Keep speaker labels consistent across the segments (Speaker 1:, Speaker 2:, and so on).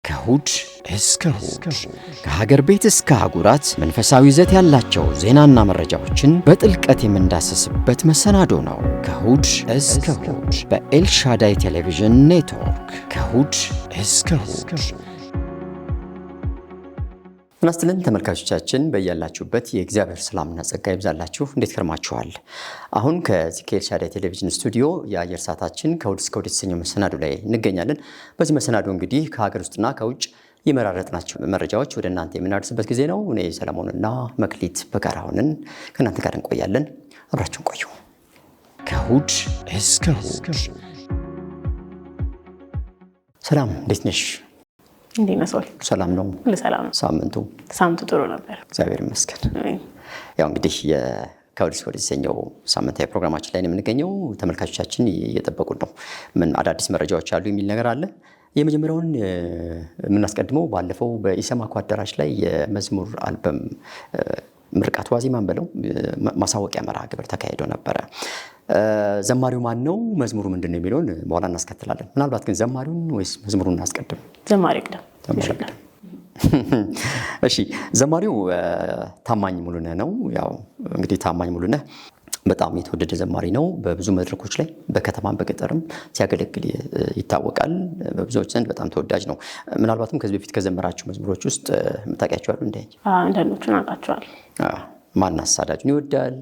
Speaker 1: ከእሁድ እስከ እሁድ ከሀገር ቤት እስከ አህጉራት መንፈሳዊ ይዘት ያላቸው ዜናና መረጃዎችን በጥልቀት የምንዳሰስበት መሰናዶ ነው። ከእሁድ እስከ እሁድ በኤልሻዳይ ቴሌቪዥን ኔትወርክ ከእሁድ እስከ እሁድ። እናስተለን ተመልካቾቻችን በያላችሁበት የእግዚአብሔር ሰላምና ጸጋ ይብዛላችሁ። እንዴት ከርማችኋል? አሁን ከዚህ ከኤልሻዳይ ቴሌቪዥን ስቱዲዮ የአየር ሰዓታችን ከእሁድ እስከ እሁድ የተሰኘው መሰናዶ ላይ እንገኛለን። በዚህ መሰናዶ እንግዲህ ከሀገር ውስጥና ከውጭ የመራረጥናቸው መረጃዎች ወደ እናንተ የምናደርስበት ጊዜ ነው። እኔ ሰለሞንና መክሊት በጋራ ሆነን ከእናንተ ጋር እንቆያለን። አብራችሁን ቆዩ። ከእሁድ እስከ እሁድ። ሰላም፣ እንዴት ነሽ?
Speaker 2: እንዴት ነህ?
Speaker 1: ሰላም ነው።
Speaker 2: ሰላም ነው። ሳምንቱ ጥሩ ነበር፣
Speaker 1: እግዚአብሔር ይመስገን። ያው እንግዲህ ከእሁድ እስከ እሁድ የተሰኘው ሳምንታዊ ፕሮግራማችን ላይ ነው የምንገኘው። ተመልካቾቻችን እየጠበቁን ነው። ምን አዳዲስ መረጃዎች አሉ የሚል ነገር አለ። የመጀመሪያውን የምናስቀድመው ባለፈው በኢሰማኮ አዳራሽ ላይ የመዝሙር አልበም ምርቃት ዋዜማን ብለው ማሳወቂያ መርሃ ግብር ተካሂዶ ነበረ። ዘማሪው ማን ነው፣ መዝሙሩ ምንድን ነው የሚለውን በኋላ እናስከትላለን። ምናልባት ግን ዘማሪውን ወይስ መዝሙሩን እናስቀድም?
Speaker 2: ዘማሪው ቅደም።
Speaker 1: እሺ፣ ዘማሪው ታማኝ ሙሉነህ ነው። ያው እንግዲህ ታማኝ ሙሉነህ በጣም የተወደደ ዘማሪ ነው። በብዙ መድረኮች ላይ በከተማም በገጠርም ሲያገለግል ይታወቃል። በብዙዎች ዘንድ በጣም ተወዳጅ ነው። ምናልባትም ከዚህ በፊት ከዘመራቸው መዝሙሮች ውስጥ የምታውቂያቸው አሉ?
Speaker 2: አንዳንዶቹን አውቃቸዋለሁ።
Speaker 1: ማን አሳዳጁን ይወዳል፣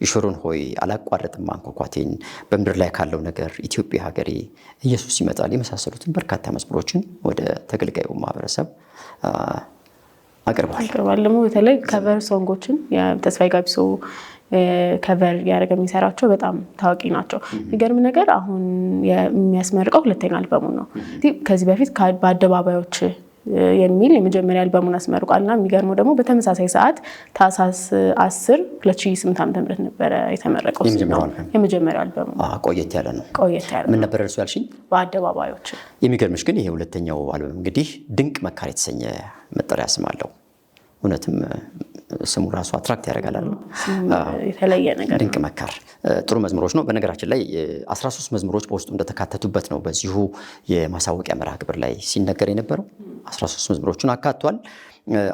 Speaker 1: ይሾሩን ሆይ፣ አላቋረጥም ማንኳኳቴን፣ በምድር ላይ ካለው ነገር፣ ኢትዮጵያ ሀገሬ፣ ኢየሱስ ይመጣል የመሳሰሉትን በርካታ መዝሙሮችን ወደ ተገልጋዩ ማህበረሰብ አቅርቧል።
Speaker 2: ደግሞ በተለይ ከቨር ሶንጎችን ተስፋዬ ጋቢሶ ከቨር ያደረገ የሚሰራቸው በጣም ታዋቂ ናቸው። የሚገርም ነገር አሁን የሚያስመርቀው ሁለተኛ አልበሙን ነው። ከዚህ በፊት በአደባባዮች የሚል የመጀመሪያ አልበሙን አስመርቋልና የሚገርመው ደግሞ በተመሳሳይ ሰዓት ታህሳስ 10 2008 ዓ.ም ነበረ የተመረቀው የመጀመሪያው አልበሙ።
Speaker 1: ቆየት ያለ ነው። ምን ነበር እርሱ ያልሽኝ?
Speaker 2: በአደባባዮች።
Speaker 1: የሚገርምሽ ግን ይሄ ሁለተኛው አልበም እንግዲህ ድንቅ መካር የተሰኘ መጠሪያ ስም አለው። እውነትም ስሙ ራሱ አትራክት ያደርጋል አይደል?
Speaker 2: የተለየ ነገር።
Speaker 1: ድንቅ መካር ጥሩ መዝሙሮች ነው። በነገራችን ላይ 13 መዝሙሮች በውስጡ እንደተካተቱበት ነው በዚሁ የማሳወቂያ መርሃ ግብር ላይ ሲነገር የነበረው። 13 መዝሙሮችን አካቷል።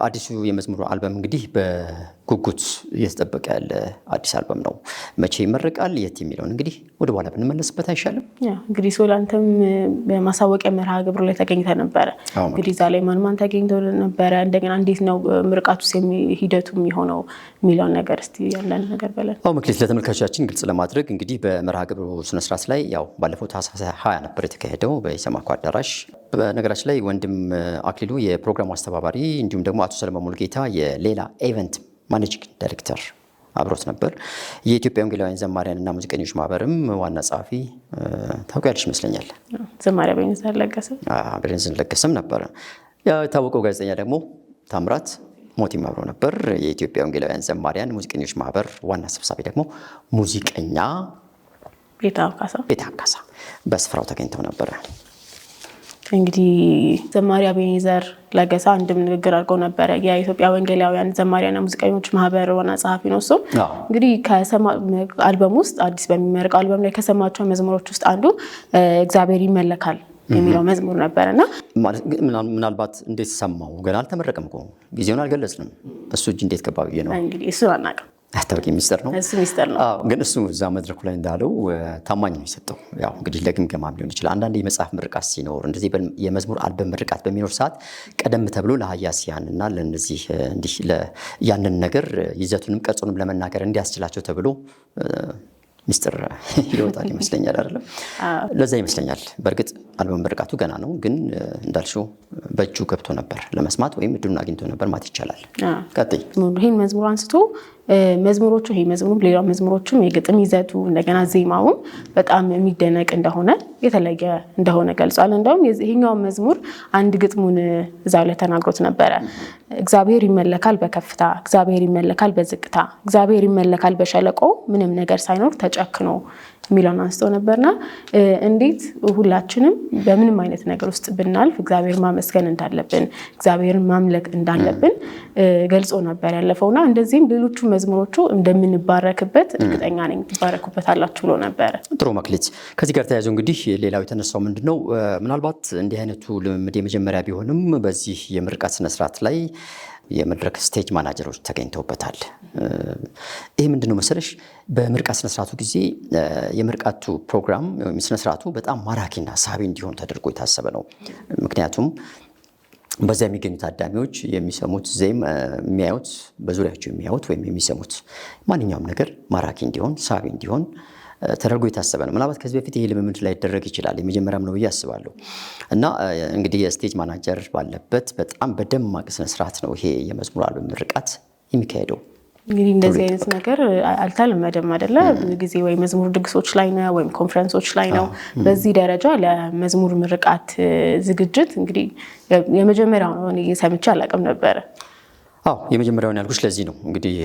Speaker 1: አዲሱ የመዝሙር አልበም እንግዲህ በጉጉት እየተጠበቀ ያለ አዲስ አልበም ነው። መቼ ይመረቃል የት የሚለውን እንግዲህ ወደ በኋላ ብንመለስበት አይሻልም?
Speaker 2: እንግዲህ ሶላንተም በማሳወቂያ መርሃ ግብሩ ላይ ተገኝተ ነበረ። እንግዲህ እዛ ላይ ማን ተገኝቶ ነበረ? እንደገና እንዴት ነው ምርቃቱስ ሂደቱ የሚሆነው የሚለውን ነገር እስቲ ያለን ነገር በለን።
Speaker 1: መክሊት፣ ለተመልካቾቻችን ግልጽ ለማድረግ እንግዲህ በመርሃ ግብሩ ስነስርዓት ላይ ያው ባለፈው ታህሳስ 20 ነበር የተካሄደው በኢሰማኮ አዳራሽ። በነገራችን ላይ ወንድም አክሊሉ የፕሮግራሙ አስተባባሪ እንዲሁም ደግሞ አቶ ሰለሞን ሙልጌታ የሌላ ኢቨንት ማኔጂንግ ዳይሬክተር አብሮት ነበር። የኢትዮጵያ ወንጌላውያን ዘማሪያንና ሙዚቀኞች ማህበርም ዋና ጸሐፊ ታውቂያለሽ ይመስለኛል።
Speaker 2: ዘማሪያ ቤንዝን
Speaker 1: ለገሰም ነበረ። የታወቀው ጋዜጠኛ ደግሞ ታምራት ሞቲም አብሮ ነበር። የኢትዮጵያ ወንጌላውያን ዘማሪያን ሙዚቀኞች ማህበር ዋና ሰብሳቢ ደግሞ ሙዚቀኛ ቤተ አካሳ በስፍራው ተገኝተው ነበረ።
Speaker 2: እንግዲህ ዘማሪ አቤኔዘር ለገሰ አንድም ንግግር አድርገው ነበረ። የኢትዮጵያ ወንጌላውያን ዘማሪያንና ሙዚቀኞች ማህበር ዋና ጸሐፊ ነው። እሱ እንግዲህ አልበም ውስጥ አዲስ በሚመረቀው አልበም ላይ ከሰማቸው መዝሙሮች ውስጥ አንዱ እግዚአብሔር ይመለካል የሚለው መዝሙር ነበርና
Speaker 1: ምናልባት እንዴት ሰማው? ገና አልተመረቀም እኮ ጊዜውን አልገለጽንም። እሱ እጅ እንዴት ገባ ብዬ ነው
Speaker 2: እንግዲህ እሱን አናውቅም።
Speaker 1: አታውቂ? ሚስጥር ነው።
Speaker 2: እሱ ሚስጥር ነው።
Speaker 1: ግን እሱ እዛ መድረኩ ላይ እንዳለው ታማኝ ነው የሰጠው። ያው እንግዲህ ለግምገማም ሊሆን ይችላል። አንዳንድ የመጽሐፍ ምርቃት ሲኖር እንደዚህ የመዝሙር አልበም ምርቃት በሚኖር ሰዓት ቀደም ተብሎ ለሀያሲያንና ለነዚህ እንዲህ ያንን ነገር ይዘቱንም ቀርጹንም ለመናገር እንዲያስችላቸው ተብሎ ሚስጥር ይወጣል ይመስለኛል። አይደለም? ለዛ ይመስለኛል። በእርግጥ አልበም ምርቃቱ ገና ነው፣ ግን እንዳልሽው በእጁ ገብቶ ነበር ለመስማት ወይም እድሉን አግኝቶ ነበር ማለት ይቻላል። ቀጥይ።
Speaker 2: ይህን መዝሙር አንስቶ መዝሙሮቹ ይሄ መዝሙር ሌላ መዝሙሮችም የግጥም ይዘቱ እንደገና ዜማውም በጣም የሚደነቅ እንደሆነ የተለየ እንደሆነ ገልጿል። እንደውም ይሄኛው መዝሙር አንድ ግጥሙን እዛው ላይ ተናግሮት ነበረ። እግዚአብሔር ይመለካል በከፍታ፣ እግዚአብሔር ይመለካል በዝቅታ፣ እግዚአብሔር ይመለካል በሸለቆ፣ ምንም ነገር ሳይኖር ተጨክኖ የሚለውን አንስተው ነበርና እንዴት ሁላችንም በምንም አይነት ነገር ውስጥ ብናልፍ እግዚአብሔር ማመስገን እንዳለብን እግዚአብሔርን ማምለክ እንዳለብን ገልጾ ነበር ያለፈውና እንደዚህም ሌሎቹ መዝሙሮቹ እንደምንባረክበት እርግጠኛ ነኝ ትባረኩበታላችሁ ብሎ ነበር።
Speaker 1: ጥሩ መክሊት። ከዚህ ጋር ተያይዞ እንግዲህ ሌላው የተነሳው ምንድነው ምናልባት እንዲህ አይነቱ ልምምድ የመጀመሪያ ቢሆንም በዚህ የምርቃት ስነስርዓት ላይ የመድረክ ስቴጅ ማናጀሮች ተገኝተውበታል። ይሄ ምንድነው መሰለሽ በምርቃት ስነስርዓቱ ጊዜ የምርቃቱ ፕሮግራም ወይም ስነስርዓቱ በጣም ማራኪና ሳቢ እንዲሆን ተደርጎ የታሰበ ነው። ምክንያቱም በዛ የሚገኙ ታዳሚዎች የሚሰሙት ዜማ የሚያዩት በዙሪያቸው የሚያዩት ወይም የሚሰሙት ማንኛውም ነገር ማራኪ እንዲሆን ሳቢ እንዲሆን ተደርጎ የታሰበ ነው። ምናልባት ከዚህ በፊት ይሄ ልምምድ ላይ ይደረግ ይችላል። የመጀመሪያም ነው ብዬ አስባለሁ። እና እንግዲህ የስቴጅ ማናጀር ባለበት በጣም በደማቅ ስነ ስርዓት ነው ይሄ የመዝሙር አልበም ምርቃት የሚካሄደው።
Speaker 2: እንግዲህ እንደዚህ አይነት ነገር አልተለመደም አይደለ? ብዙ ጊዜ ወይ መዝሙር ድግሶች ላይ ነው ወይም ኮንፈረንሶች ላይ ነው። በዚህ ደረጃ ለመዝሙር ምርቃት ዝግጅት እንግዲህ የመጀመሪያው ነው። እኔ ሰምቼ አላውቅም ነበር።
Speaker 1: አዎ የመጀመሪያውን ያልኩሽ ለዚህ ነው። እንግዲህ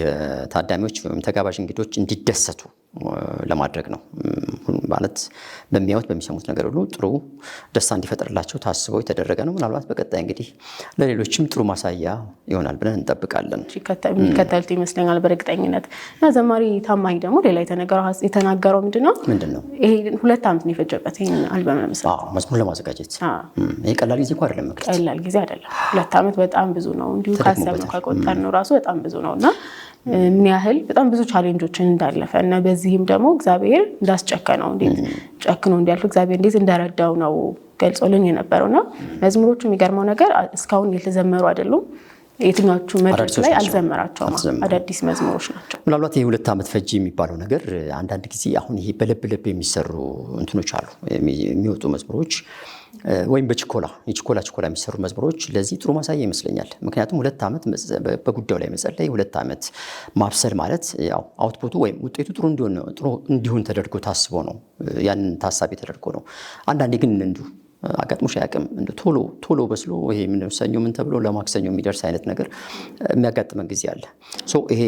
Speaker 1: ታዳሚዎች ወይም ተጋባዥ እንግዶች እንዲደሰቱ ለማድረግ ነው። ማለት በሚያዩት በሚሰሙት ነገር ሁሉ ጥሩ ደስታ እንዲፈጠርላቸው ታስበው የተደረገ ነው። ምናልባት በቀጣይ እንግዲህ ለሌሎችም ጥሩ ማሳያ ይሆናል ብለን እንጠብቃለን።
Speaker 2: የሚከተሉት ይመስለኛል በእርግጠኝነት። እና ዘማሪ ታማኝ ደግሞ ሌላ የተናገረው ምንድነው? ይሄ 2 ዓመት ነው የፈጀበት ይሄን አልበም ለመስራት
Speaker 1: መዝሙር ለማዘጋጀት። ይሄ ቀላል ጊዜ እንኳን አይደለም።
Speaker 2: ቀላል ጊዜ አይደለም። 2 ዓመት በጣም ብዙ ነው። እንዲሁ ካሰብነው ከቆጠር ነው ራሱ በጣም ብዙ ነውና ምን ያህል በጣም ብዙ ቻሌንጆችን እንዳለፈ እና በዚህም ደግሞ እግዚአብሔር እንዳስጨከነው እንዴት ጨክኖ እንዲያልፍ እግዚአብሔር እንዴት እንደረዳው ነው ገልጾልን የነበረውና መዝሙሮቹ የሚገርመው ነገር እስካሁን የተዘመሩ አይደሉም። የትኛዎቹ መድረክ ላይ አልዘመራቸውም። አዳዲስ መዝሙሮች ናቸው።
Speaker 1: ምናልባት ይሄ 2 ዓመት ፈጅ የሚባለው ነገር አንዳንድ ጊዜ አሁን ይሄ በልብ የሚሰሩ እንትኖች አሉ የሚወጡ መዝሙሮች ወይም በችኮላ የሚሰሩ መዝሙሮች ለዚህ ጥሩ ማሳያ ይመስለኛል። ምክንያቱም 2 ዓመት በጉዳዩ ላይ መጸለይ 2 ዓመት ማብሰል ማለት ያው አውትፑቱ ወይም ውጤቱ ጥሩ እንዲሆን ተደርጎ ታስቦ ነው። ያንን ታሳቢ ተደርጎ ነው። አንዳንዴ ግን እንዲሁ አጋጥሞሽ አያውቅም እንደ ቶሎ በስሎ ይሄ ምን ሰኞ ምን ተብሎ ለማክሰኞ የሚደርስ አይነት ነገር የሚያጋጥመን ጊዜ አለ። ይሄ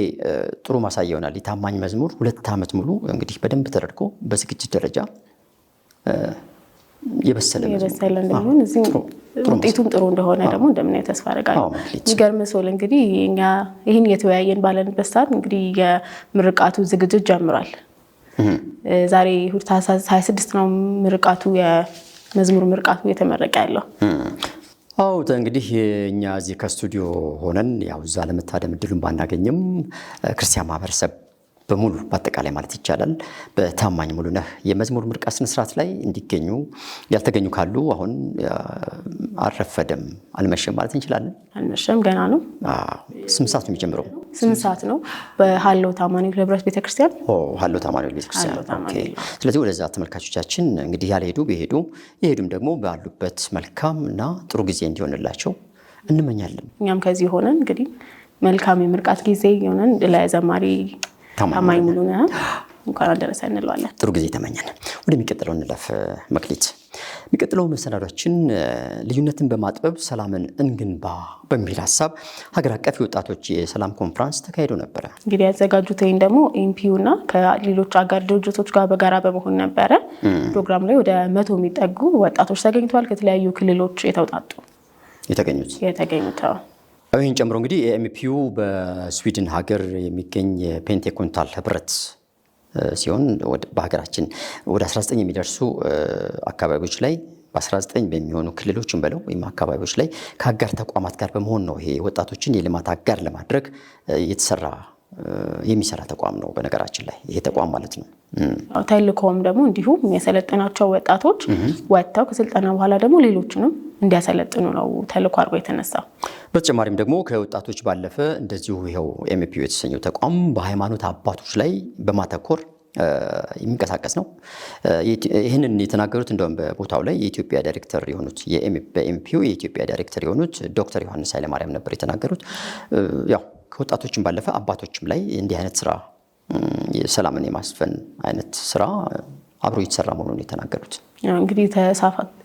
Speaker 1: ጥሩ ማሳያ ይሆናል። የታማኝ መዝሙር 2 ዓመት ሙሉ እንግዲህ በደንብ ተደርጎ በዝግጅት ደረጃ የበሰለ
Speaker 2: እንደሆነ እዚህ ውጤቱም ጥሩ እንደሆነ ደግሞ እንደምናየው ተስፋ አደርጋለሁ። የሚገርም ሰው እንግዲህ እኛ ይህን የተወያየን ባለንበት ሰዓት እንግዲህ የምርቃቱ ዝግጅት ጀምሯል። ዛሬ እሑድ ታህሳስ 26 ነው ምርቃቱ የመዝሙር ምርቃቱ የተመረቀ ያለው።
Speaker 1: እንግዲህ እኛ እዚህ ከስቱዲዮ ሆነን ያው እዛ ለመታደም እድሉን ባናገኝም ክርስቲያን ማህበረሰብ በሙሉ በአጠቃላይ ማለት ይቻላል በታማኝ ሙሉነህ የመዝሙር ምርቃት ስነ ስርዓት ላይ እንዲገኙ ያልተገኙ ካሉ አሁን አልረፈደም አልመሸም ማለት እንችላለን።
Speaker 2: አልመሸም ገና ነው።
Speaker 1: 8 ሰዓት ነው የሚጀምረው።
Speaker 2: 8 ሰዓት ነው በሃሎት አማኑኤል ህብረት ቤተክርስቲያን።
Speaker 1: ሃሎት አማኑኤል ቤተክርስቲያን። ስለዚህ ወደዛ ተመልካቾቻችን እንግዲህ ያልሄዱ ቢሄዱ የሄዱም ደግሞ ባሉበት መልካም እና ጥሩ ጊዜ እንዲሆንላቸው እንመኛለን።
Speaker 2: እኛም ከዚህ ሆነን እንግዲህ መልካም የምርቃት ጊዜ ይሆነን ለዘማሪ ታማኝ ሙሉነህ እንኳን አደረሰ እንለዋለን።
Speaker 1: ጥሩ ጊዜ ተመኘን። ወደሚቀጥለው እንለፍ መክሊት። የሚቀጥለው መሰናዷችን ልዩነትን በማጥበብ ሰላምን እንገንባ በሚል ሀሳብ ሀገር አቀፍ የወጣቶች የሰላም ኮንፈረንስ ተካሂዶ ነበረ።
Speaker 2: እንግዲህ ያዘጋጁት ይሄን ደግሞ ኤምፒዩ እና ከሌሎች አጋር ድርጅቶች ጋር በጋራ በመሆን ነበረ። ፕሮግራም ላይ ወደ 100 የሚጠጉ ወጣቶች ተገኝተዋል። ከተለያዩ ክልሎች የተገኙት ይህን ጨምሮ እንግዲህ የኤምፒዩ በስዊድን ሀገር የሚገኝ የፔንቴኮስታል ህብረት ሲሆን በሀገራችን ወደ 19 የሚደርሱ አካባቢዎች ላይ በ19 በሚሆኑ ክልሎችን በለው ወይም አካባቢዎች ላይ ከአጋር ተቋማት ጋር በመሆን ነው ይሄ ወጣቶችን የልማት አጋር ለማድረግ የሚሰራ ተቋም ነው። በነገራችን ላይ ይሄ ተቋም ማለት ነው። ተልእኮም ደግሞ እንዲሁ የሚያሰለጥናቸው ወጣቶች ወጥተው ከስልጠና በኋላ ደግሞ ሌሎችንም እንዲያሰለጥኑ ነው ተልእኮ አድርጎ የተነሳው።
Speaker 1: በተጨማሪም ደግሞ ከወጣቶች ባለፈ እንደዚሁ ይሄው ኤምፒዩ የተሰኘው ተቋም በሃይማኖት አባቶች ላይ በማተኮር የሚንቀሳቀስ ነው። ይህንን የተናገሩት እንደውም በቦታው ላይ የኢትዮጵያ ዳይሬክተር የሆኑት በኤምፒዩ የኢትዮጵያ ዳይሬክተር የሆኑት ዶክተር ዮሐንስ ኃይለማርያም ነበር የተናገሩት። ያው ከወጣቶችም ባለፈ አባቶችም ላይ እንዲህ አይነት ስራ ሰላምን የማስፈን አይነት ስራ አብሮ እየተሰራ መሆኑን የተናገሩት።
Speaker 2: እንግዲህ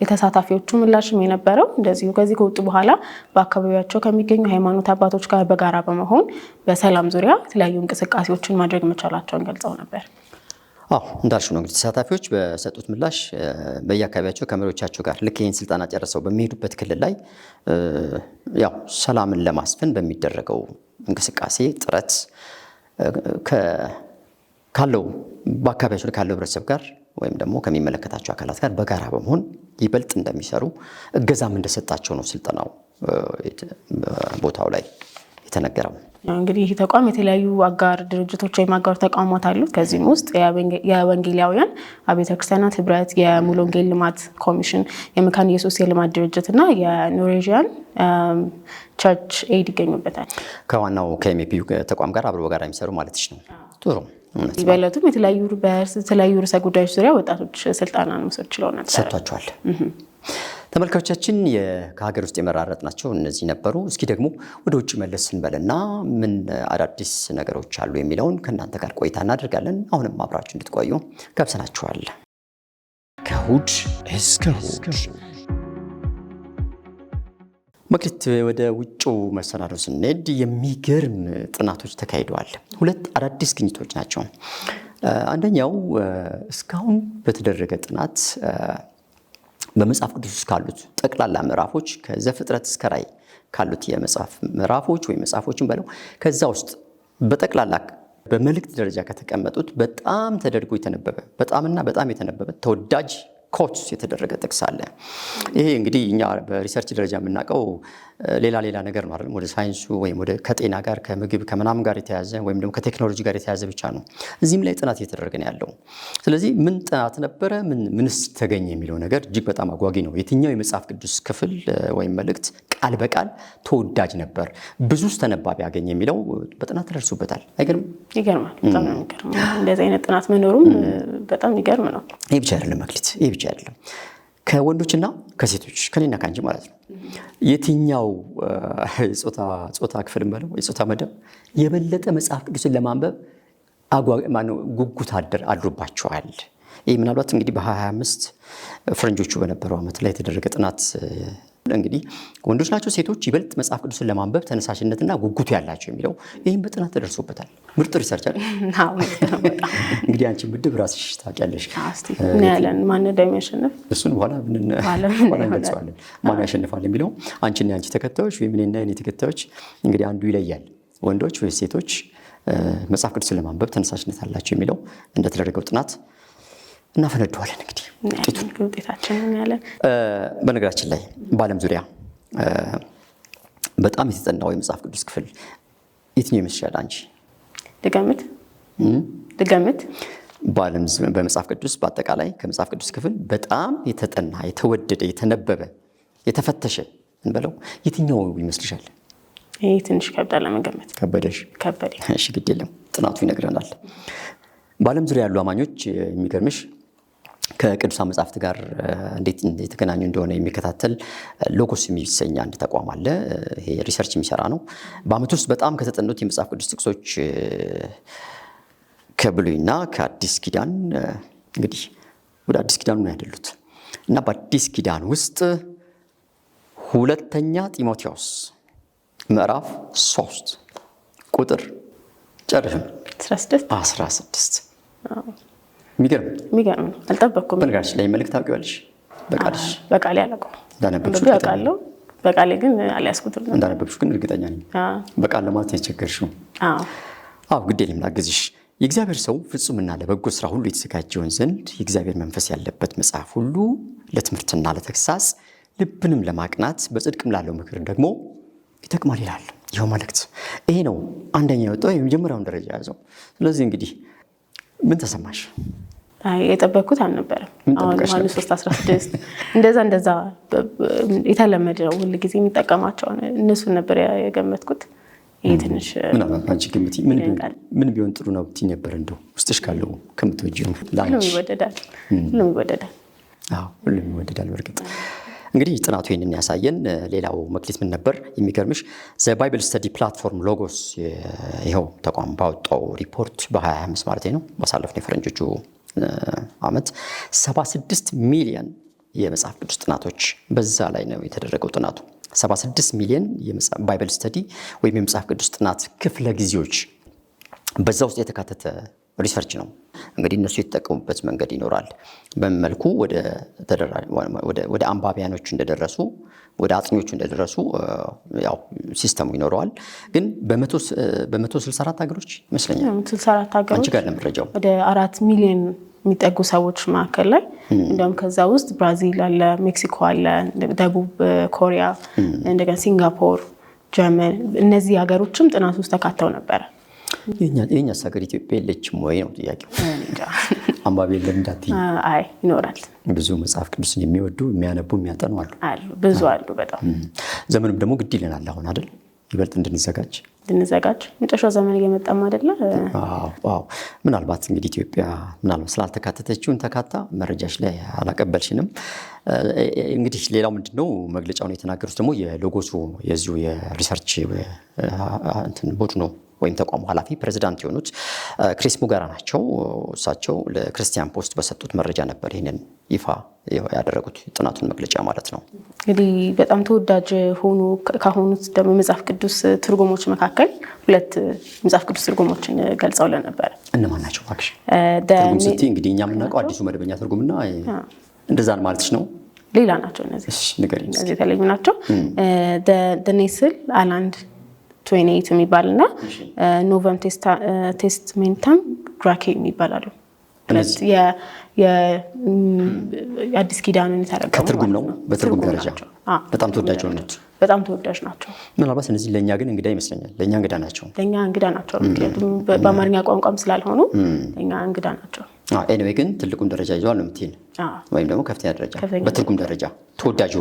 Speaker 2: የተሳታፊዎቹ ምላሽም የነበረው እንደዚሁ ከዚህ ከወጡ በኋላ በአካባቢያቸው ከሚገኙ ሃይማኖት አባቶች ጋር በጋራ በመሆን በሰላም ዙሪያ የተለያዩ እንቅስቃሴዎችን ማድረግ መቻላቸውን ገልጸው ነበር።
Speaker 1: እንዳልሽው ነው እንግዲህ ተሳታፊዎች በሰጡት ምላሽ በየአካባቢያቸው ከመሪዎቻቸው ጋር ልክ ይህን ስልጠና ጨርሰው በሚሄዱበት ክልል ላይ ያው ሰላምን ለማስፈን በሚደረገው እንቅስቃሴ ጥረት ካለው በአካባቢያቸው ላይ ካለው ህብረተሰብ ጋር ወይም ደግሞ ከሚመለከታቸው አካላት ጋር በጋራ በመሆን ይበልጥ እንደሚሰሩ እገዛም እንደሰጣቸው ነው ስልጠናው ቦታው ላይ የተነገረው።
Speaker 2: እንግዲህ ይህ ተቋም የተለያዩ አጋር ድርጅቶች ወይም አጋር ተቋማት አሉት። ከዚህም ውስጥ የወንጌላውያን አብያተ ክርስቲያናት ህብረት፣ የሙሉ ወንጌል ልማት ኮሚሽን፣ የመካነ ኢየሱስ የልማት ድርጅት እና የኖርዌጂያን ቸርች ኤድ ይገኙበታል።
Speaker 1: ከዋናው ከኤምፒዩ ተቋም ጋር አብሮ በጋራ የሚሰሩ ማለትሽ ነው። ጥሩ።
Speaker 2: በዕለቱም የተለያዩ ርዕሰ ጉዳዮች ዙሪያ ወጣቶች ስልጠና መውሰድ ችለው ነበር፣
Speaker 1: ሰጥቷቸዋል። ተመልካቾቻችን ከሀገር ውስጥ የመራረጥናቸው እነዚህ ነበሩ። እስኪ ደግሞ ወደ ውጭ መለስ ስንበልና ምን አዳዲስ ነገሮች አሉ የሚለውን ከእናንተ ጋር ቆይታ እናደርጋለን። አሁንም አብራችሁ እንድትቆዩ ጋብዘናችኋል። ከእሑድ እስከ እሑድ መክሊት፣ ወደ ውጭ መሰናዶ ስንሄድ የሚገርም ጥናቶች ተካሂደዋል። 2 አዳዲስ ግኝቶች ናቸው። አንደኛው እስካሁን በተደረገ ጥናት በመጽሐፍ ቅዱስ ውስጥ ካሉት ጠቅላላ ምዕራፎች ከዘፍጥረት እስከ ራዕይ ካሉት የመጽሐፍ ምዕራፎች ወይም መጽሐፎችን በለው ከዛ ውስጥ በጠቅላላ በመልእክት ደረጃ ከተቀመጡት በጣም ተደርጎ የተነበበ በጣም የተነበበ ተወዳጅ ኮትስ የተደረገ ጥቅስ አለ። ይሄ እንግዲህ እኛ በሪሰርች ደረጃ የምናውቀው ሌላ ነገር ነው አይደለም። ወደ ሳይንሱ ወይም ወደ ከጤና ጋር ከምግብ ከምናምን ጋር የተያዘ ወይም ደግሞ ከቴክኖሎጂ ጋር የተያዘ ብቻ ነው። እዚህም ላይ ጥናት እየተደረገ ነው ያለው። ስለዚህ ምን ጥናት ነበረ፣ ምንስ ተገኘ የሚለው ነገር እጅግ በጣም አጓጊ ነው። የትኛው የመጽሐፍ ቅዱስ ክፍል ወይም መልእክት ቃል በቃል ተወዳጅ ተነባቢ ብዙ ተነባቢ ያገኘ የሚለው በጥናት ተደርሶበታል። አይገርም?
Speaker 2: ይገርማል። በጣም ነው የሚገርመው። እንደዚህ አይነት ጥናት መኖሩም በጣም ይገርም ነው።
Speaker 1: ይሄ ብቻ አይደለም መክሊት፣ ይሄ ብቻ አይደለም። ከወንዶችና ከሴቶች ከኔና ካንቺ ማለት ነው የትኛው ጾታ ክፍል በለው የጾታ መደብ የበለጠ መጽሐፍ ቅዱስን ለማንበብ ጉጉት አድሮባቸዋል? ይህ ምናልባት እንግዲህ በ2025 ፈረንጆቹ በነበረው ዓመት ላይ የተደረገ ጥናት እንግዲህ ወንዶች ናቸው ሴቶች ይበልጥ መጽሐፍ ቅዱስን ለማንበብ ተነሳሽነትና ጉጉቱ ያላቸው የሚለው ይህም በጥናት ተደርሶበታል። ምርጥ ሪሰርች አይደል? እንግዲህ አንቺ ምድብ ራስሽ ታውቂያለሽ።
Speaker 2: እናያለን ማን እንደሚያሸንፍ
Speaker 1: እሱን በኋላ እንገልጸዋለን። ማን ያሸንፋል የሚለው አንቺና የአንቺ ተከታዮች ወይም እኔና የኔ ተከታዮች እንግዲህ አንዱ ይለያል። ወንዶች ወይ ሴቶች መጽሐፍ ቅዱስን ለማንበብ ተነሳሽነት አላቸው የሚለው እንደተደረገው ጥናት እናፈነደዋለን። እንግዲህ
Speaker 2: ውጤታችንን እናያለን።
Speaker 1: በነገራችን ላይ በዓለም ዙሪያ በጣም የተጠናው የመጽሐፍ ቅዱስ ክፍል የትኛው ይመስልሻል አንቺ? ድገምት። በዓለም በመጽሐፍ ቅዱስ በአጠቃላይ ከመጽሐፍ ቅዱስ ክፍል በጣም የተጠና የተወደደ የተነበበ የተፈተሸ እንበለው የትኛው ይመስልሻል?
Speaker 2: ይህ ትንሽ ከብዳል ለመገመት።
Speaker 1: ከበደሽ?
Speaker 2: ከበደኝ።
Speaker 1: እሺ ግድ የለም ጥናቱ ይነግረናል። በዓለም ዙሪያ ያሉ አማኞች የሚገርምሽ ከቅዱሳን መጽሐፍት ጋር እንዴት የተገናኙ እንደሆነ የሚከታተል ሎጎስ የሚሰኝ አንድ ተቋም አለ። ይሄ ሪሰርች የሚሰራ ነው። በዓመት ውስጥ በጣም ከተጠኑት የመጽሐፍ ቅዱስ ጥቅሶች ከብሉይና ከአዲስ ኪዳን እንግዲህ ወደ አዲስ ኪዳኑ ነው ያደሉት እና በአዲስ ኪዳን ውስጥ ሁለተኛ ጢሞቴዎስ ምዕራፍ 3 ቁጥር ጨርሽም 16 የሚገርም ነው።
Speaker 2: አልጠበቅኩም።
Speaker 1: በነገራችን ላይ መልእክት ታውቂዋለሽ?
Speaker 2: በቃሌ አላውቀውም።
Speaker 1: እንዳነበብሽው
Speaker 2: በቃሌ ግን አልያዝኩትም።
Speaker 1: እንዳነበብሽው ግን እርግጠኛ ነኝ። በቃል ለማለት የተቸገርሽው። ግድ የለም ላግዝሽ። የእግዚአብሔር ሰው ፍጹምና ለበጎ ስራ ሁሉ የተዘጋጀውን ዘንድ የእግዚአብሔር መንፈስ ያለበት መጽሐፍ ሁሉ ለትምህርትና ለተግሳጽ ልብንም ለማቅናት በጽድቅም ላለው ምክር ደግሞ ይጠቅማል ይላል ይኸው መልእክት። ይሄ ነው አንደኛ የወጣው የመጀመሪያውን ደረጃ ያዘው። ስለዚህ እንግዲህ ምን ተሰማሽ?
Speaker 2: የጠበቅኩት አልነበረም። አሁን ዮሐንስ 3:16 እንደዛ የተለመደ ነው ሁል ጊዜ የሚጠቀማቸው እነሱን ነበር የገመትኩት። ይሄ ትንሽ
Speaker 1: አንቺ ግምቲ ምን ቢሆን ጥሩ ነው ብትይ ነበር? እንደው ውስጥሽ ካለው ከምትወጂው
Speaker 2: ሁሉም ይወደዳል።
Speaker 1: ሁሉም ይወደዳል። በእርግጥ እንግዲህ ጥናቱ ይህንን ያሳየን። ሌላው መክሊት ምን ነበር የሚገርምሽ? ዘ ባይብል ስተዲ ፕላትፎርም ሎጎስ ይኸው ተቋም ባወጣው ሪፖርት በ2025 ማለት ነው ባሳለፍነው የፈረንጆቹ ዓመት 76 ሚሊዮን የመጽሐፍ ቅዱስ ጥናቶች በዛ ላይ ነው የተደረገው ጥናቱ። 76 ሚሊዮን ባይብል ስተዲ ወይም የመጽሐፍ ቅዱስ ጥናት ክፍለ ጊዜዎች በዛ ውስጥ የተካተተ ሪሰርች ነው። እንግዲህ እነሱ የተጠቀሙበት መንገድ ይኖራል። በምን መልኩ ወደ አንባቢያኖቹ እንደደረሱ ወደ አጥኞቹ እንደደረሱ ያው ሲስተሙ ይኖረዋል። ግን በ164 ሀገሮች ይመስለኛል
Speaker 2: 164 ሀገሮች
Speaker 1: አንቺ ጋር ለመረጃው
Speaker 2: ወደ 4 ሚሊዮን የሚጠጉ ሰዎች መካከል ላይ እንደውም ከዛ ውስጥ ብራዚል አለ፣ ሜክሲኮ አለ፣ ደቡብ ኮሪያ፣ እንደገና ሲንጋፖር፣ ጀርመን እነዚህ ሀገሮችም ጥናት ውስጥ ተካተው ነበረ።
Speaker 1: የኛስ ሀገር ኢትዮጵያ የለችም ወይ ነው ጥያቄው? አንባቢ የለም እንዳትዪ።
Speaker 2: አይ ይኖራል።
Speaker 1: ብዙ መጽሐፍ ቅዱስን የሚወዱ የሚያነቡ የሚያጠኑ አሉ፣
Speaker 2: ብዙ አሉ በጣም።
Speaker 1: ዘመኑም ደግሞ ግድ ይለናል አሁን አይደል? ይበልጥ እንድንዘጋጅ
Speaker 2: መጨረሻው ዘመን እየመጣም አይደለ?
Speaker 1: አዎ። ምናልባት እንግዲህ ኢትዮጵያ ምናልባት ስላልተካተተችውን ተካታ መረጃሽ ላይ አላቀበልሽንም። እንግዲህ ሌላው ምንድነው መግለጫውን የተናገሩት ደግሞ የሎጎሱ የዚሁ የሪሰርች ቡድኑ ወይም ተቋሙ ኃላፊ ፕሬዚዳንት የሆኑት ክሪስ ሙጋራ ናቸው። እሳቸው ለክርስቲያን ፖስት በሰጡት መረጃ ነበር ይህንን ይፋ ያደረጉት ጥናቱን መግለጫ ማለት ነው።
Speaker 2: እንግዲህ በጣም ተወዳጅ ከሆኑት ደግሞ የመጽሐፍ ቅዱስ ትርጉሞች መካከል 2 መጽሐፍ ቅዱስ ትርጉሞችን ገልጸውልን ነበር።
Speaker 1: እነማን ናቸው እባክሽ? ትርጉም ስትይ እንግዲህ እኛ የምናውቀው አዲሱ መደበኛ ትርጉምና እንደዛ ማለትሽ ነው? ሌላ ናቸው እነዚህ። ንገሪኝ።
Speaker 2: እነዚህ የተለዩ ናቸው። ኔስል አላንድ 28 የሚባልና ኖቨም ቴስትሜንተም ግራኬ የሚባላሉ። የአዲስ ኪዳንን የተረጎሙ
Speaker 1: ከትርጉም ነው። በትርጉም ደረጃ በጣም ተወዳጅ ናቸው። ምናልባት እነዚህ ለእኛ ግን እንግዳ ይመስለኛል። ለእኛ እንግዳ ናቸው። ምክንያቱም በአማርኛ ቋንቋም ስላልሆኑ ለእኛ እንግዳ ናቸው። ኤኒዌይ ግን ትልቁን ደረጃ ይዘዋል ነው የምትይኝ? ወይም ደግሞ ከፍተኛ ደረጃ በትርጉም ደረጃ ተወዳጅ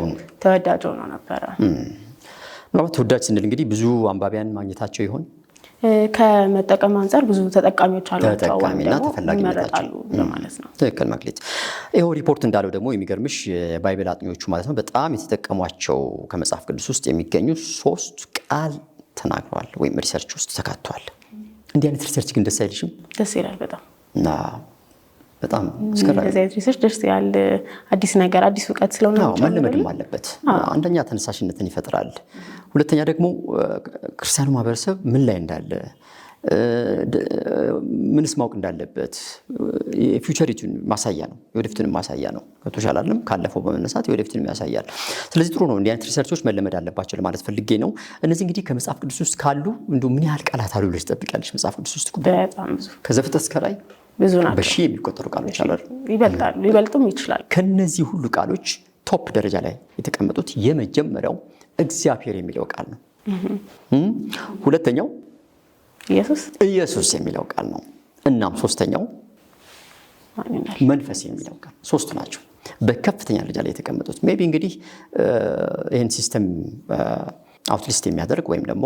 Speaker 1: ሆኖ ነበረ። ምናልባት ተወዳጅ ስንል እንግዲህ ብዙ አንባቢያን ማግኘታቸው ይሆን?
Speaker 2: ከመጠቀም አንጻር ብዙ ተጠቃሚዎች አሏቸው፣
Speaker 1: ተጠቃሚና ተፈላጊነታቸው
Speaker 2: ማለት ነው።
Speaker 1: ትክክል መክሊት። ይኸው ሪፖርት እንዳለው ደግሞ የሚገርምሽ የባይብል አጥኚዎቹ ማለት ነው በጣም የተጠቀሟቸው ከመጽሐፍ ቅዱስ ውስጥ የሚገኙ 3 ቃል ተናግረዋል ወይም ሪሰርች ውስጥ ተካቷል። እንዲህ አይነት ሪሰርች ግን ደስ አይልሽም?
Speaker 2: ደስ ይላል በጣም
Speaker 1: እና በጣም እስከራይ
Speaker 2: ሪሰርች ደስ ይላል። አዲስ ነገር አዲስ እውቀት ስለሆነ
Speaker 1: መለመድም አለበት። አንደኛ ተነሳሽነትን ይፈጥራል። ሁለተኛ ደግሞ ክርስቲያኑ ማህበረሰብ ምን ላይ እንዳለ ምንስ ማወቅ እንዳለበት የፊውቸሪቲውን ማሳያ ነው፣ የወደፊቱንም ማሳያ ነው። ገብቶሻል አይደለም? ካለፈው በመነሳት የወደፊቱንም ያሳያል። ስለዚህ ጥሩ ነው። እንዲህ አይነት ሪሰርቾች መለመድ አለባቸው ለማለት ፈልጌ ነው። እነዚህ እንግዲህ ከመጽሐፍ ቅዱስ ውስጥ ካሉ እንደው ምን ያህል ቃላት አሉ ብለሽ ትጠብቂያለሽ? መጽሐፍ ቅዱስ ውስጥ
Speaker 2: በጣም ብዙ
Speaker 1: ከዘፍጥረት እስከ ራዕይ
Speaker 2: ብዙ ናቸው።
Speaker 1: በሺህ የሚቆጠሩ ቃሎች አሉ።
Speaker 2: ይበልጡም ይችላል።
Speaker 1: ከነዚህ ሁሉ ቃሎች ቶፕ ደረጃ ላይ የተቀመጡት የመጀመሪያው እግዚአብሔር የሚለው ቃል ነው። ሁለተኛው ኢየሱስ የሚለው ቃል ነው። እናም ሶስተኛው መንፈስ የሚለው ቃል። 3 ናቸው በከፍተኛ ደረጃ ላይ የተቀመጡት። ሜቢ እንግዲህ ይህን ሲስተም አውትሊስት የሚያደርግ ወይም ደግሞ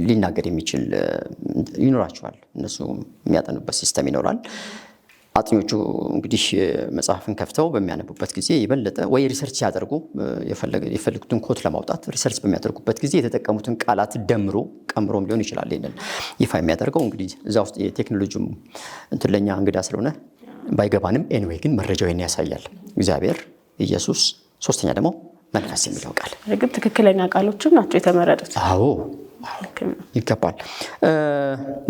Speaker 1: ሊናገር የሚችል ይኖራቸዋል። እነሱ የሚያጠኑበት ሲስተም ይኖራል። አጥኞቹ እንግዲህ መጽሐፍን ከፍተው በሚያነቡበት ጊዜ የበለጠ ወይ ሪሰርች ሲያደርጉ የፈለጉትን ኮት ለማውጣት ሪሰርች በሚያደርጉበት ጊዜ የተጠቀሙትን ቃላት ቀምሮም ሊሆን ይችላል። ይሄንን ይፋ የሚያደርገው እንግዲህ እዛ ውስጥ የቴክኖሎጂም እንትን ለኛ እንግዳ ስለሆነ ባይገባንም ኤኒዌይ ግን መረጃው ይሄን ያሳያል። እግዚአብሔር፣ ኢየሱስ፣ ሶስተኛ ደግሞ መንፈስ የሚለው ቃል
Speaker 2: እርግጥ ትክክለኛ ቃሎችም ናቸው የተመረጡት።
Speaker 1: አዎ ይገባል።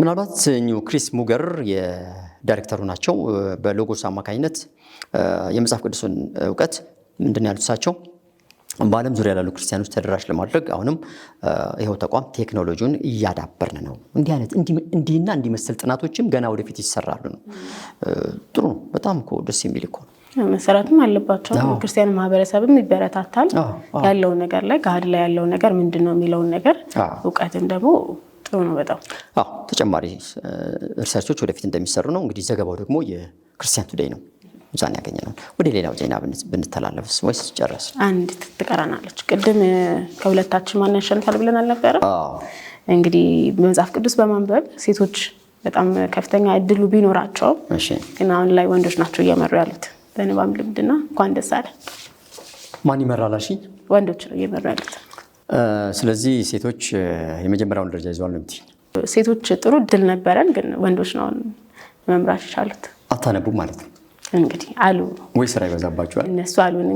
Speaker 1: ምናልባት ክሪስ ሙገር የዳይሬክተሩ ናቸው። በሎጎስ አማካኝነት የመጽሐፍ ቅዱስን እውቀት ምንድን ያሉት እሳቸው በዓለም ዙሪያ ላሉ ክርስቲያኖች ተደራሽ ለማድረግ አሁንም ይኸው ተቋም ቴክኖሎጂውን እያዳበርን ነው። እንዲህና እንዲመስል ጥናቶችም ገና ወደፊት ይሰራሉ ነው። ጥሩ ነው። በጣም እኮ ደስ የሚል እኮ ነው።
Speaker 2: መሰራትም አለባቸው። ክርስቲያን ማህበረሰብም ይበረታታል። ያለው ነገር ላይ ጋር ላይ ያለው ነገር ምንድነው የሚለውን ነገር እውቀትም ደግሞ ጥሩ ነው በጣም።
Speaker 1: ተጨማሪ ሪሰርቾች ወደፊት እንደሚሰሩ ነው። እንግዲህ ዘገባው ደግሞ የክርስቲያን ቱዴይ ነው። እዛን ያገኘነው። ወደ ሌላው ዜና ብንተላለፍስ ወይስ ጨረስ?
Speaker 2: አንድ ትቀራናለች። ቅድም ከሁለታችን ማን ያሸንፋል ብለን አልነበረ? እንግዲህ በመጽሐፍ ቅዱስ በማንበብ ሴቶች በጣም ከፍተኛ እድሉ ቢኖራቸው ግን አሁን ላይ ወንዶች ናቸው እየመሩ ያሉት በንባብ ልምድና እንኳን ደስ አለ።
Speaker 1: ማን ይመራል?
Speaker 2: ወንዶች ነው እየመሩ ያሉት።
Speaker 1: ስለዚህ ሴቶች የመጀመሪያውን ደረጃ ይዘዋል ነው የምትይኝ?
Speaker 2: ሴቶች ጥሩ እድል ነበረን፣ ግን ወንዶች ነው መምራት ይቻሉት።
Speaker 1: አታነቡም ማለት ነው
Speaker 2: እንግዲህ አሉ
Speaker 1: ወይ ስራ ይበዛባቸዋል?
Speaker 2: እነሱ አሉን።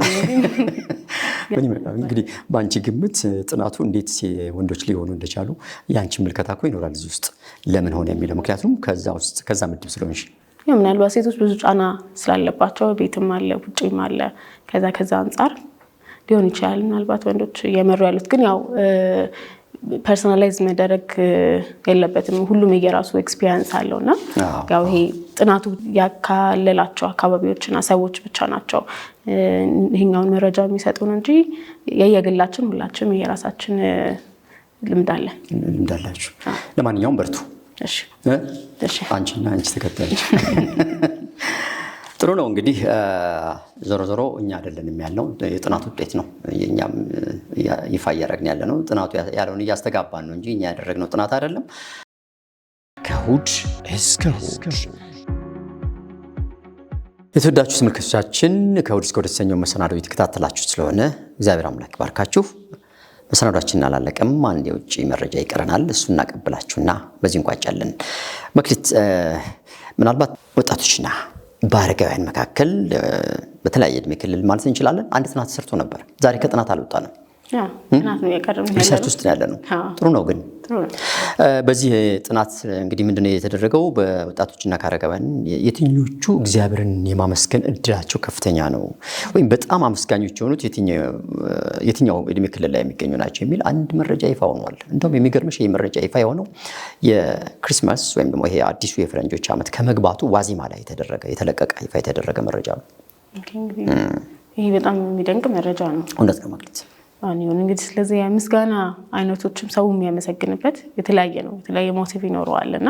Speaker 1: እንግዲህ በአንቺ ግምት ጥናቱ እንዴት ወንዶች ሊሆኑ እንደቻሉ የአንቺ ምልከታ እኮ ይኖራል እዚህ ውስጥ ለምን ሆነ የሚለው ምክንያቱም ከዛ ምድብ ስለሆንሽ
Speaker 2: ምናልባት ሴቶች ብዙ ጫና ስላለባቸው ቤትም አለ ውጭም አለ ከዛ አንጻር ሊሆን ይችላል ምናልባት ወንዶች እየመሩ ያሉት ግን ያው ፐርሰናላይዝ መደረግ የለበትም ሁሉም የራሱ ኤክስፒሪየንስ አለውና ያው ይሄ ጥናቱ ያካለላቸው አካባቢዎችና ሰዎች ብቻ ናቸው ይሄኛውን መረጃ የሚሰጡን እንጂ የየግላችን ሁላችንም የራሳችን ልምድ አላችሁ
Speaker 1: ለማንኛውም በርቱ
Speaker 2: እሺ
Speaker 1: አንቺ ተከታዮች ጥሩ ነው እንግዲህ ዞሮ እኛ አይደለንም ያለው የጥናቱ ውጤት ነው የኛም ይፋ እያደረግን ያለ ነው ጥናቱ ያለውን እያስተጋባን ነው እንጂ እኛ ያደረግነው ጥናት አይደለም ከእሑድ እስከ እሑድ የተወዳችሁ ተመልካቾቻችን ከእሑድ እስከ እሑድ የተሰኘው መሰናዶ እየተከታተላችሁ ስለሆነ እግዚአብሔር አምላክ ይባርካችሁ መሰናዷችን አላለቀም አንድ የውጭ መረጃ ይቀረናል እሱን እናቀብላችሁና በዚህ እንቋጫለን መክሊት ምናልባት ወጣቶችና በአረጋውያን መካከል በተለያየ እድሜ ክልል ማለት እንችላለን አንድ ጥናት ተሰርቶ ነበር ዛሬ ከጥናት አልወጣንም
Speaker 2: ጥናት ነው ያቀርብን
Speaker 1: ሪሰርች ውስጥ ያለ ነው ጥሩ ነው ግን በዚህ ጥናት እንግዲህ ምንድነው የተደረገው በወጣቶችና ከአረጋውያን የትኞቹ እግዚአብሔርን የማመስገን እድላቸው ከፍተኛ ነው ወይም በጣም አመስጋኞች የሆኑት የትኛው እድሜ ክልል ላይ የሚገኙ ናቸው የሚል አንድ መረጃ ይፋ ሆኗል እንደውም የሚገርምሽ ይሄ መረጃ ይፋ የሆነው የክሪስማስ ወይም ደግሞ ይሄ አዲሱ የፈረንጆች ዓመት ከመግባቱ ዋዜማ ላይ የተለቀቀ ይፋ የተደረገ መረጃ ነው
Speaker 2: ይሄ በጣም የሚደንቅ መረጃ ነው
Speaker 1: እውነት ነው ማለት
Speaker 2: እንግዲህ ስለዚህ የምስጋና አይነቶችም ሰው የሚያመሰግንበት የተለያየ ሞቲቭ ይኖረዋልና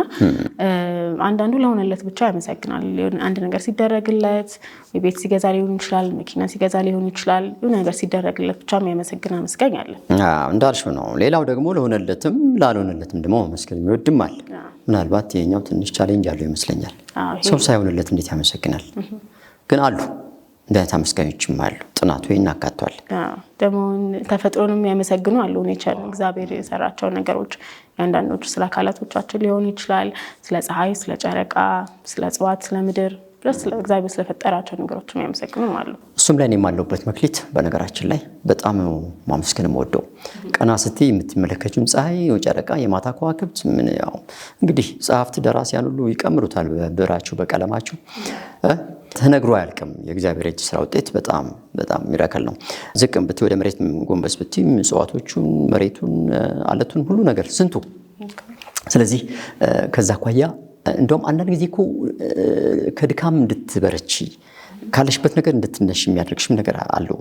Speaker 2: አንዳንዱ ለሆነለት ብቻ ያመሰግናል አንድ ነገር ሲደረግለት የቤት ሲገዛ ሊሆን ይችላል መኪና ሲገዛ ሊሆን ይችላል የሆነ ነገር ሲደረግለት ብቻ የሚያመሰግን አመስጋኝ አለ
Speaker 1: እንዳልሽው ነው ሌላው ደግሞ ለሆነለትም ላልሆነለትም ደግሞ ማመስገን የሚወድም አለ ምናልባት የኛው ትንሽ ቻሌንጅ አለው ይመስለኛል ሰው ሳይሆንለት እንዴት ያመሰግናል ግን አሉ እንዳታ መስጋኞችም አሉ ጥናቱ ይናካቷል
Speaker 2: ደግሞ ተፈጥሮንም ያመሰግኑ አሉ ኔቸር እግዚአብሔር የሰራቸው ነገሮች አንዳንዶቹ ስለ አካላቶቻችን ሊሆን ይችላል ስለ ፀሐይ ስለ ጨረቃ ስለ እጽዋት ስለ ምድር እግዚአብሔር ስለፈጠራቸው ነገሮችም ያመሰግኑ አሉ
Speaker 1: እሱም ላይ እኔም አለሁበት መክሊት በነገራችን ላይ በጣም ማመስገን የምወደው ቀና ስትይ የምትመለከቱም ፀሐይ ጨረቃ የማታ ከዋክብት ምን ያው እንግዲህ ጸሐፍት ደራሲያን ሁሉ ይቀምሩታል በብዕራቸው በቀለማቸው ተነግሮ አያልቅም የእግዚአብሔር እጅ ስራ ውጤት በጣም ሚራክል ነው ዝቅም ብትይ ወደ መሬት ጎንበስ ብትይ እጽዋቶቹን መሬቱን አለቱን ሁሉ ነገር ስንቱ ስለዚህ ከዛ አኳያ እንደውም አንዳንድ ጊዜ እኮ ከድካም እንድትበረቺ ካለሽበት ነገር እንድትነሽ የሚያደርግሽም ነገር አለው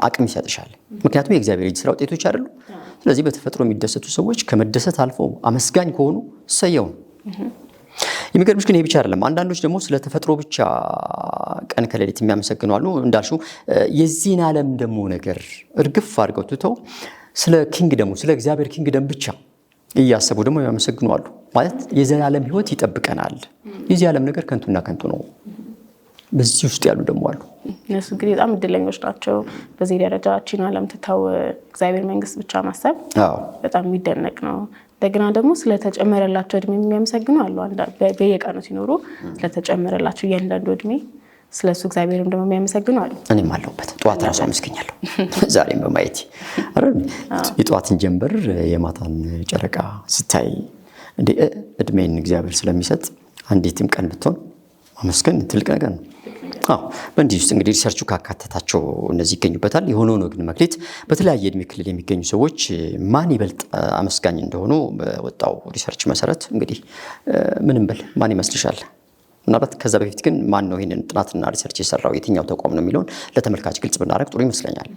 Speaker 1: አቅም ይሰጥሻል ምክንያቱም የእግዚአብሔር እጅ ስራ ውጤቶች አይደሉ ስለዚህ በተፈጥሮ የሚደሰቱ ሰዎች ከመደሰት አልፈው አመስጋኝ ከሆኑ ሰየው የሚገርምሽ ግን ይሄ ብቻ አይደለም አንዳንዶች ደግሞ ስለ ተፈጥሮ ብቻ ቀን ከሌሊት የሚያመሰግኑ አሉ እንዳልሽው የዚህን ዓለም ደግሞ ነገር እርግፍ አድርገው ትተው ስለ ኪንግደሙ ስለ እግዚአብሔር ኪንግደም ብቻ እያሰቡ ደግሞ ያመሰግኑ አሉ ማለት የዘላለም ህይወት ይጠብቀናል የዚህ ዓለም ነገር ከንቱና ከንቱ ነው በዚህ ውስጥ ያሉ ደግሞ አሉ
Speaker 2: እነሱ እንግዲህ በጣም እድለኞች ናቸው በዚህ ደረጃ ቺና ዓለም ትተው እግዚአብሔር መንግስት ብቻ ማሰብ በጣም የሚደነቅ ነው እንደገና ደግሞ ስለተጨመረላቸው እድሜ የሚያመሰግኑ አሉ በየቀኑ ሲኖሩ ስለተጨመረላቸው እያንዳንዱ እድሜ ስለሱ እግዚአብሔርም ደግሞ የሚያመሰግኑ አሉ
Speaker 1: እኔም አለሁበት ጠዋት ራሱ አመስገኛለሁ ዛሬም በማየት የጠዋትን ጀንበር የማታን ጨረቃ ስታይ እንደ እድሜን እግዚአብሔር ስለሚሰጥ አንዲትም ቀን ብትሆን ማመስገን ትልቅ ነገር ነው በእንዲህ ውስጥ እንግዲህ ሪሰርቹ ካካተታቸው እነዚህ ይገኙበታል የሆነው ነው ግን መክሊት በተለያየ እድሜ ክልል የሚገኙ ሰዎች ማን ይበልጥ አመስጋኝ እንደሆኑ በወጣው ሪሰርች መሰረት እንግዲህ ምንም በል ማን ይመስልሻል ምናልባት ከዛ በፊት ግን ማን ነው ይሄንን ጥናትና ሪሰርች የሰራው የትኛው ተቋም ነው የሚለውን ለተመልካች ግልጽ ብናደርግ ጥሩ ይመስለኛል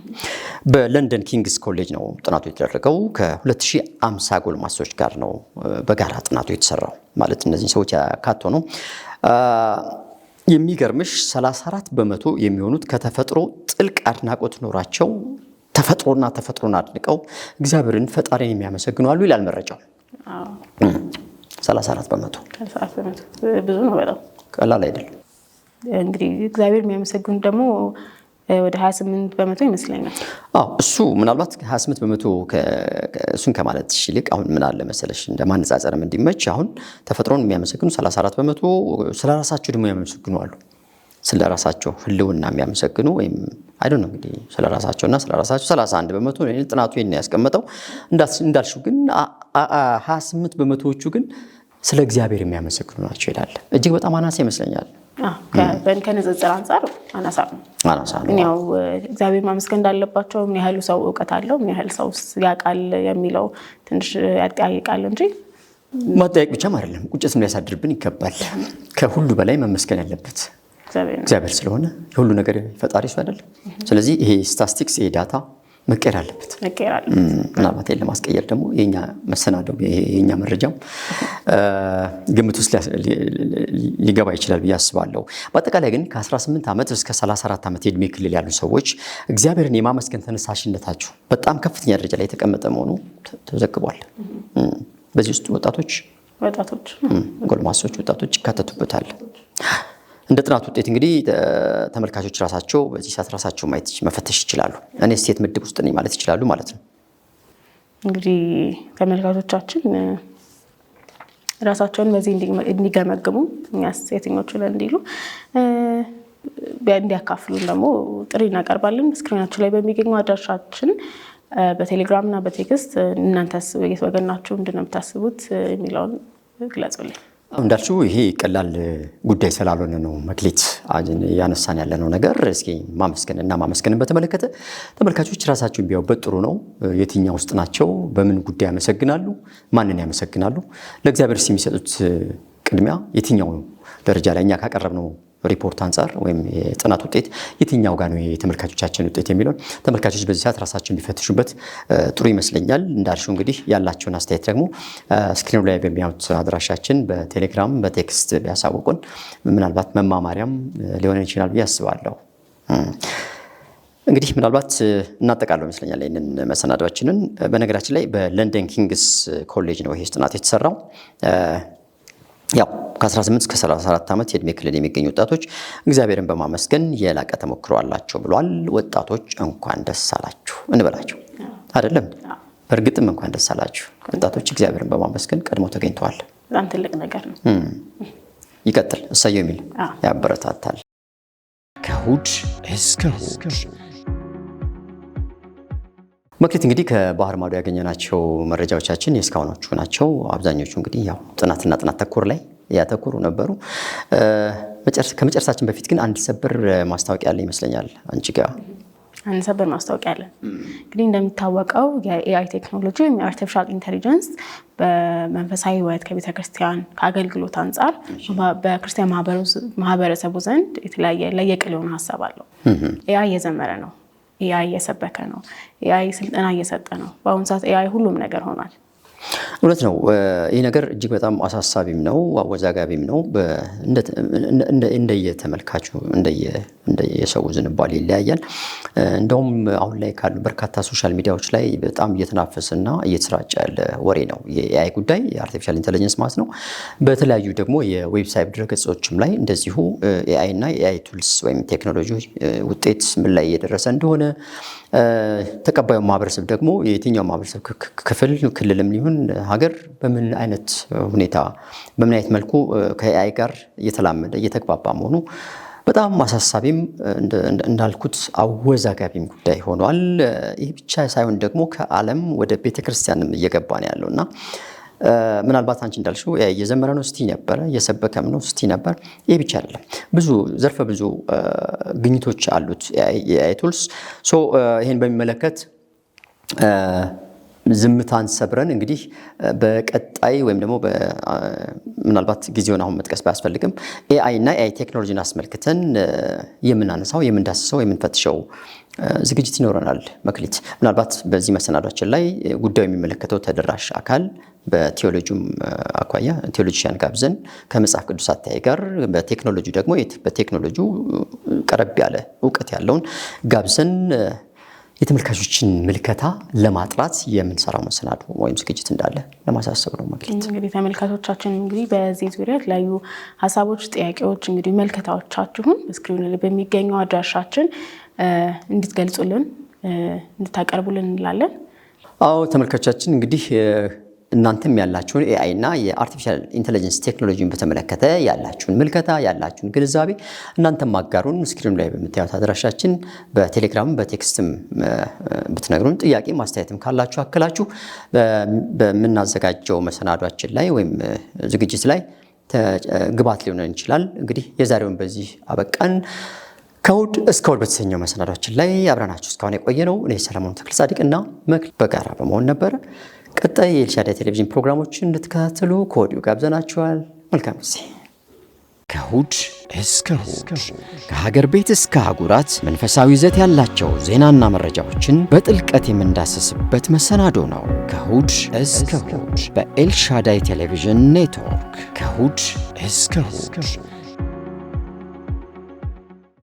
Speaker 1: በለንደን ኪንግስ ኮሌጅ ነው ጥናቱ የተደረገው ከ2050 ጎልማሶች ጋር ነው በጋራ ጥናቱ የተሰራው ማለት እነዚህ ሰዎች ያካቶ ነው የሚገርምሽ 34% የሚሆኑት ከተፈጥሮ ጥልቅ አድናቆት ኖራቸው ተፈጥሮን አድንቀው እግዚአብሔርን ፈጣሪን የሚያመሰግኑ አሉ ይላል መረጃው 34%
Speaker 2: ብዙ ነው በጣም
Speaker 1: ቀላል አይደለም
Speaker 2: እንግዲህ እግዚአብሔር የሚያመሰግኑ ደግሞ ወደ 28% ይመስለኛል
Speaker 1: እሱ ምናልባት 28% እሱን ከማለት ይልቅ አሁን ምን አለ መሰለሽ እንደማነጻጸርም እንዲመች አሁን ተፈጥሮን የሚያመሰግኑ 34% ስለራሳቸው ደግሞ ያመሰግኑ አሉ ስለራሳቸው ህልውና የሚያመሰግኑ ወይም አይደል ነው እንግዲህ ስለራሳቸውና ስለራሳቸው 31 በመቶ ጥናቱ ይሄን ያስቀመጠው። እንዳልሽው ግን 28 በመቶዎቹ ግን ስለ እግዚአብሔር የሚያመሰግኑ ናቸው ይላል። እጅግ በጣም አናሳ ይመስለኛል።
Speaker 2: ከንጽጽር አንጻር አናሳ ነው። ያው እግዚአብሔር ማመስገን እንዳለባቸው ምን ያህሉ ሰው እውቀት አለው ምን ያህል ሰው ያውቃል የሚለው ትንሽ ያጠያይቃል እንጂ
Speaker 1: ማጠያየቅ ብቻም አይደለም፣ ቁጭትም ሊያሳድርብን ይገባል። ከሁሉ በላይ መመስገን ያለበት እግዚአብሔር ስለሆነ የሁሉ ነገር ፈጣሪ እሱ አይደለም። ስለዚህ ይሄ ስታቲስቲክስ ይሄ ዳታ መቀየር አለበት። ምናልባት ለማስቀየር ደግሞ የኛ መሰናዶው የኛ መረጃም ግምት ውስጥ ሊገባ ይችላል ብዬ አስባለሁ። በአጠቃላይ ግን ከ18 ዓመት እስከ 34 ዓመት የዕድሜ ክልል ያሉ ሰዎች እግዚአብሔርን የማመስገን ተነሳሽነታቸው በጣም ከፍተኛ ደረጃ ላይ የተቀመጠ መሆኑ ተዘግቧል። በዚህ ውስጥ ወጣቶች፣ ጎልማሶች፣ ወጣቶች ይካተቱበታል። እንደ ጥናት ውጤት እንግዲህ ተመልካቾች ራሳቸው በዚህ ሰዓት ራሳቸው ማየት መፈተሽ ይችላሉ። እኔ ሴት ምድብ ውስጥ ነኝ ማለት ይችላሉ ማለት ነው።
Speaker 2: እንግዲህ ተመልካቾቻችን ራሳቸውን በዚህ እንዲገመግሙ እኛስ የትኞቹ ላይ እንዲሉ እንዲያካፍሉን ደግሞ ጥሪ እናቀርባለን። ስክሪናችን ላይ በሚገኘው አድራሻችን በቴሌግራም እና በቴክስት እናንተስ የት ወገን ናችሁ ምንድን ነው የምታስቡት የሚለውን ግለጹልኝ።
Speaker 1: እንዳልሽው ይሄ ቀላል ጉዳይ ስላልሆነ ነው መክሊት ያነሳን ያለነው ነገር። እስኪ ማመስገንን በተመለከተ ተመልካቾች ራሳቸውን ቢያዩበት ጥሩ ነው። የትኛው ውስጥ ናቸው? በምን ጉዳይ ያመሰግናሉ? ማንን ያመሰግናሉ? ለእግዚአብሔር የሚሰጡት ቅድሚያ የትኛው ደረጃ ላይ እኛ ካቀረብነው ሪፖርት አንጻር ወይም የጥናት ውጤት የትኛው ጋር ነው የተመልካቾቻችን ውጤት የሚለውን ተመልካቾች በዚህ ሰዓት ራሳቸውን ቢፈትሹበት ጥሩ ይመስለኛል። እንዳልሽው እንግዲህ ያላቸውን አስተያየት ደግሞ ስክሪኑ ላይ በሚያዩት አድራሻችን በቴሌግራም በቴክስት ቢያሳውቁን ምናልባት መማማሪያም ሊሆን ይችላል ብዬ አስባለሁ። እንግዲህ ምናልባት እናጠቃለው ይመስለኛል ይህንን መሰናዷችንን። በነገራችን ላይ በለንደን ኪንግስ ኮሌጅ ነው ይሄ ጥናት የተሰራው። ያው ከ18 እስከ 34 ዓመት የዕድሜ ክልል የሚገኙ ወጣቶች እግዚአብሔርን በማመስገን የላቀ ተሞክሮ አላቸው ብሏል። ወጣቶች እንኳን ደስ አላችሁ እንበላቸው አይደለም? በእርግጥም እንኳን ደስ አላችሁ ወጣቶች፣ እግዚአብሔርን በማመስገን ቀድሞ ተገኝተዋል።
Speaker 2: በጣም ትልቅ ነገር ነው።
Speaker 1: ይቀጥል፣ እሰየው የሚል ያበረታታል።
Speaker 3: ከእሑድ እስከ እሑድ
Speaker 1: መክሊት እንግዲህ ከባህር ማዶ ያገኘናቸው መረጃዎቻችን የእስካሁኖቹ ናቸው። አብዛኞቹ እንግዲህ ያው ጥናትና ጥናት ተኮር ላይ ያተኮሩ ነበሩ። ከመጨረሳችን በፊት ግን አንድ ሰበር ማስታወቂያ አለ ይመስለኛል አንቺ ጋር።
Speaker 2: አንድ ሰበር ማስታወቂያ አለ። እንግዲህ እንደሚታወቀው የኤአይ ቴክኖሎጂ ወይም የአርቲፊሻል ኢንተሊጀንስ በመንፈሳዊ ሕይወት ከቤተክርስቲያን ከአገልግሎት አንጻር በክርስቲያን ማህበረሰቡ ዘንድ የተለያየ ለየቅል የሆነ ሀሳብ አለው። ኤአይ እየዘመረ ነው። ኤአይ እየሰበከ ነው። ኤአይ ስልጠና እየሰጠ ነው። በአሁኑ ሰዓት ኤአይ ሁሉም ነገር ሆኗል።
Speaker 1: እውነት ነው። ይህ ነገር እጅግ በጣም አሳሳቢም ነው፣ አወዛጋቢም ነው። እንደየተመልካቹ እንደየሰው ዝንባሌ ይለያያል። እንደውም አሁን ላይ ካሉ በርካታ ሶሻል ሚዲያዎች ላይ በጣም እየተናፈሰና እየተሰራጨ ያለ ወሬ ነው የኤአይ ጉዳይ፣ የአርቲፊሻል ኢንተለጀንስ ማለት ነው። በተለያዩ ደግሞ የዌብሳይት ድረገጾችም ላይ እንደዚሁ ኤአይ እና የኤአይ ቱልስ ወይም ቴክኖሎጂ ውጤት ምን ላይ እየደረሰ እንደሆነ ተቀባዩ ማህበረሰብ ደግሞ የትኛው ማህበረሰብ ክፍል ክልልም ሊሆን ሀገር በምን አይነት ሁኔታ በምን አይነት መልኩ ከኤአይ ጋር እየተላመደ እየተግባባ መሆኑ በጣም አሳሳቢም እንዳልኩት አወዛጋቢም ጉዳይ ሆኗል። ይህ ብቻ ሳይሆን ደግሞ ከዓለም ወደ ቤተክርስቲያንም እየገባ ነው ያለውና ምናልባት አንቺ እንዳልሽው እየዘመረ ነው ስቲ ነበረ፣ እየሰበከም ነው ስቲ ነበር። ይህ ብቻ አይደለም፣ ብዙ ዘርፈ ብዙ ግኝቶች አሉት የኤአይ ቱልስ። ይህን በሚመለከት ዝምታን ሰብረን እንግዲህ በቀጣይ ወይም ደግሞ ምናልባት ጊዜውን አሁን መጥቀስ ባያስፈልግም ኤአይ እና ኤአይ ቴክኖሎጂን አስመልክተን የምናነሳው የምንዳስሰው የምንፈትሸው ዝግጅት ይኖረናል። መክሊት ምናልባት በዚህ መሰናዷችን ላይ ጉዳዩ የሚመለከተው ተደራሽ አካል በቴዎሎጂም አኳያ ቴዎሎጂያን ጋብዘን ከመጽሐፍ ቅዱስ አተያይ ጋር በቴክኖሎጂ ደግሞ በቴክኖሎጂ ቀረብ ያለ እውቀት ያለውን ጋብዘን የተመልካቾችን ምልከታ ለማጥራት የምንሰራው መሰናዶ ወይም ዝግጅት እንዳለ ለማሳሰብ ነው። መክሊት
Speaker 2: እንግዲህ ተመልካቾቻችን እንግዲህ በዚህ ዙሪያ የተለያዩ ሀሳቦች፣ ጥያቄዎች እንግዲህ መልከታዎቻችሁን ስክሪኑ ላይ በሚገኘው አድራሻችን እንድትገልጹልን እንድታቀርቡልን እንላለን።
Speaker 1: አዎ ተመልካቾቻችን እንግዲህ እናንተም ያላችሁን ኤአይ እና የአርቲፊሻል ኢንተለጀንስ ቴክኖሎጂን በተመለከተ ያላችሁን ምልከታ ያላችሁን ግንዛቤ እናንተም ማጋሩን። ስክሪኑ ላይ በምታዩት አድራሻችን በቴሌግራም በቴክስትም ብትነግሩን፣ ጥያቄ ማስተያየትም ካላችሁ አክላችሁ በምናዘጋጀው መሰናዷችን ላይ ወይም ዝግጅት ላይ ግባት ሊሆን ይችላል። እንግዲህ የዛሬውን በዚህ አበቃን። ከእሑድ እስከ እሑድ በተሰኘው መሰናዷችን ላይ አብረናችሁ እስካሁን የቆየ ነው እኔ ሰለሞን ተክለጻድቅ እና መክሊት በጋራ በመሆን ነበረ። ቀጣይ የኤልሻዳይ ቴሌቪዥን ፕሮግራሞችን እንድትከታተሉ ከወዲሁ ጋብዘናችኋል። መልካም ጊዜ።
Speaker 3: ከእሑድ እስከ እሑድ ከሀገር ቤት እስከ አህጉራት መንፈሳዊ ይዘት ያላቸው ዜናና መረጃዎችን በጥልቀት የምንዳሰስበት መሰናዶ ነው። ከእሑድ እስከ እሑድ በኤልሻዳይ ቴሌቪዥን ኔትወርክ። ከእሑድ እስከ እሑድ